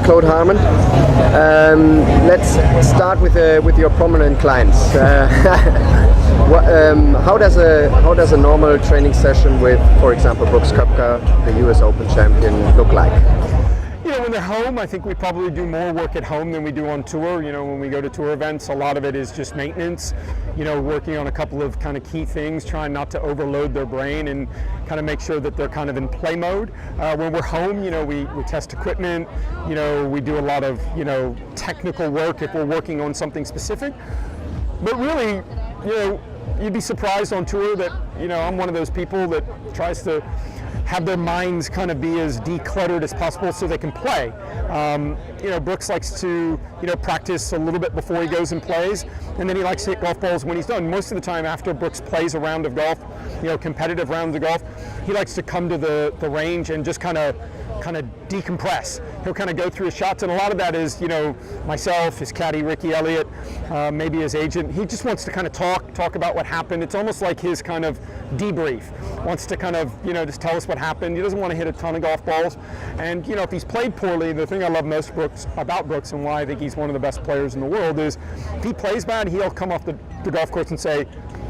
Claude Harmon. Let's start with your prominent clients. How does a normal training session with, for example, Brooks Koepka, the US Open champion, look like? You know, when they're home, I think we probably do more work at home than we do on tour. You know, when we go to tour events, a lot of it is just maintenance, you know, working on a couple of kind of key things, trying not to overload their brain and kind of make sure that they're kind of in play mode. When we're home, you know, we test equipment, you know, we do a lot of, you know, technical work if we're working on something specific. But really, you know, you'd be surprised on tour that, you know, I'm one of those people that tries to have their minds kind of be as decluttered as possible so they can play. You know, Brooks likes to, you know, practice a little bit before he goes and plays, and then he likes to hit golf balls when he's done. Most of the time after Brooks plays a round of golf, you know, competitive rounds of golf, he likes to come to the range and just kind of decompress. He'll kind of go through his shots, and a lot of that is, you know, myself, his caddy Ricky Elliott, maybe his agent. He just wants to kind of talk about what happened. It's almost like his kind of debrief. Wants to kind of, you know, just tell us what happened. He doesn't want to hit a ton of golf balls. And, you know, if he's played poorly, the thing I love most about Brooks and why I think he's one of the best players in the world is if he plays bad, he'll come off the golf course and say,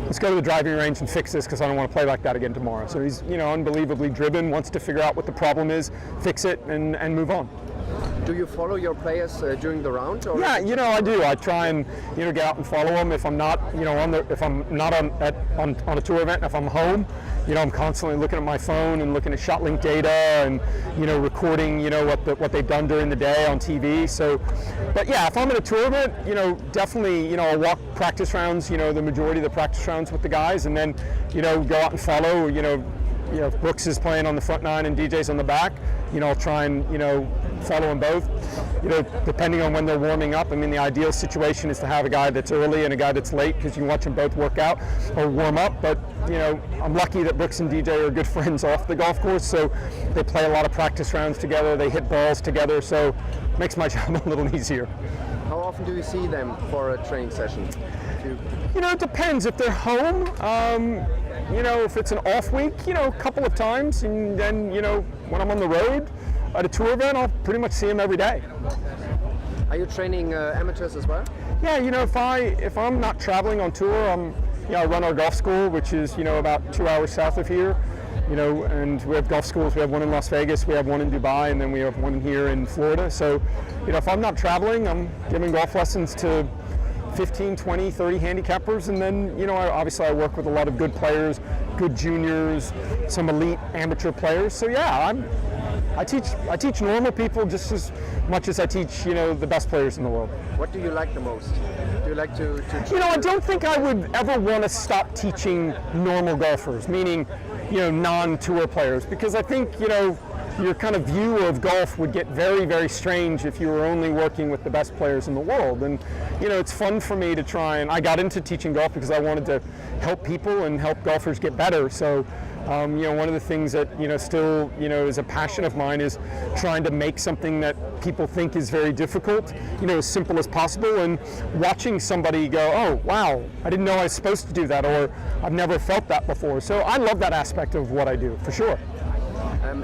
let's go to the driving range and fix this because I don't want to play like that again tomorrow. So he's, you know, unbelievably driven, wants to figure out what the problem is, fix it, and move on. Do you follow your players during the round? Or? Yeah, you know, I do. I try and, you know, get out and follow them. If I'm not, you know, on a tour event, if I'm home, you know, I'm constantly looking at my phone and looking at ShotLink data and, you know, recording, you know, what they've done during the day on TV. So, but yeah, if I'm at a tour event, you know, definitely, you know, I'll walk practice rounds, you know, the majority of the practice rounds with the guys, and then, you know, go out and follow, you know, if Brooks is playing on the front nine and DJ's on the back, you know, I'll try and, you know, follow them both. You know, depending on when they're warming up. I mean, the ideal situation is to have a guy that's early and a guy that's late because you can watch them both work out or warm up. But, you know, I'm lucky that Brooks and DJ are good friends off the golf course, so they play a lot of practice rounds together. They hit balls together, so it makes my job a little easier. How often do you see them for a training session? You know, it depends. If they're home, you know, if it's an off week, you know, a couple of times, and then, you know, when I'm on the road at a tour event, I'll pretty much see them every day. Are you training amateurs as well? Yeah, you know, if I'm not traveling on tour, you know, I run our golf school, which is, you know, about 2 hours south of here. You know, and we have golf schools. We have one in Las Vegas, we have one in Dubai, and then we have one here in Florida. So, you know, if I'm not traveling, I'm giving golf lessons to 15, 20, 30 handicappers, and then, you know, obviously I work with a lot of good players, good juniors, some elite amateur players. So yeah, I teach normal people just as much as I teach, you know, the best players in the world. What do you like the most? Do you like to You know, I don't think I would ever want to stop teaching normal golfers, meaning, you know, non-tour players, because I think, you know, your kind of view of golf would get very, very strange if you were only working with the best players in the world. And, you know, it's fun for me to try, and I got into teaching golf because I wanted to help people and help golfers get better. So, you know, one of the things that, you know, still, you know, is a passion of mine is trying to make something that people think is very difficult, you know, as simple as possible, and watching somebody go, oh, wow, I didn't know I was supposed to do that, or I've never felt that before. So I love that aspect of what I do, for sure.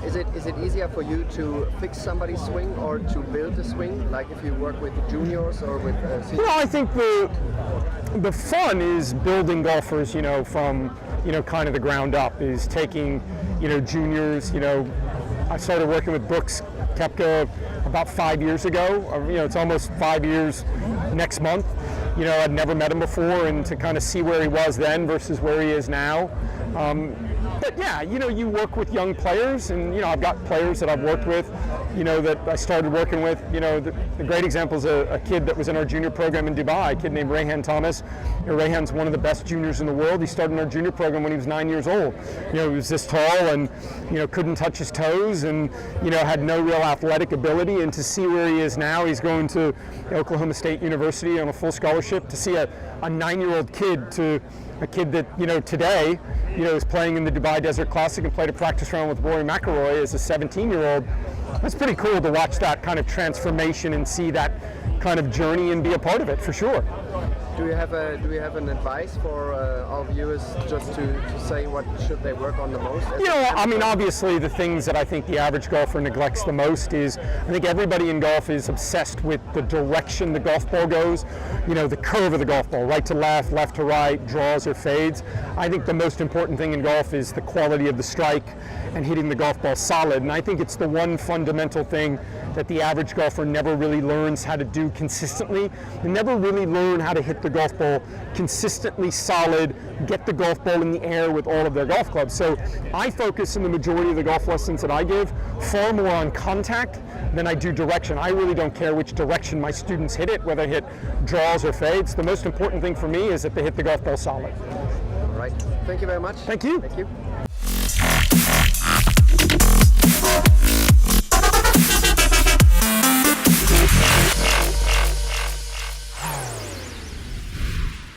Is it easier for you to fix somebody's swing or to build a swing, like if you work with juniors or with seniors? You know, I think the fun is building golfers, you know, from, you know, kind of the ground up, is taking, you know, juniors. You know, I started working with Brooks Koepka about 5 years ago. You know, it's almost 5 years next month. You know, I'd never met him before, and to kind of see where he was then versus where he is now. But yeah, you know, you work with young players, and, you know, I've got players that I've worked with, you know, that I started working with. You know, the great example is a kid that was in our junior program in Dubai, a kid named Rayhan Thomas. You know, Rayhan's one of the best juniors in the world. He started in our junior program when he was 9 years old. You know, he was this tall and, you know, couldn't touch his toes, and, you know, had no real athletic ability. And to see where he is now, he's going to Oklahoma State University on a full scholarship. To see a 9-year-old kid to a kid that, you know, today, you know, is playing in the Dubai Desert Classic and played a practice round with Rory McIlroy as a 17-year-old. That's pretty cool to watch that kind of transformation and see that kind of journey and be a part of it, for sure. Do you have an advice for our viewers just to say what should they work on the most? You know, I mean, obviously the things that I think the average golfer neglects the most is, I think everybody in golf is obsessed with the direction the golf ball goes, you know, the curve of the golf ball, right to left, left to right, draws or fades. I think the most important thing in golf is the quality of the strike and hitting the golf ball solid. And I think it's the one fundamental thing that the average golfer never really learns how to do consistently. They never really learn how to hit the golf ball consistently solid, get the golf ball in the air with all of their golf clubs. So I focus in the majority of the golf lessons that I give far more on contact than I do direction. I really don't care which direction my students hit it, whether they hit draws or fades. The most important thing for me is that they hit the golf ball solid. All right. Thank you very much. Thank you. Thank you.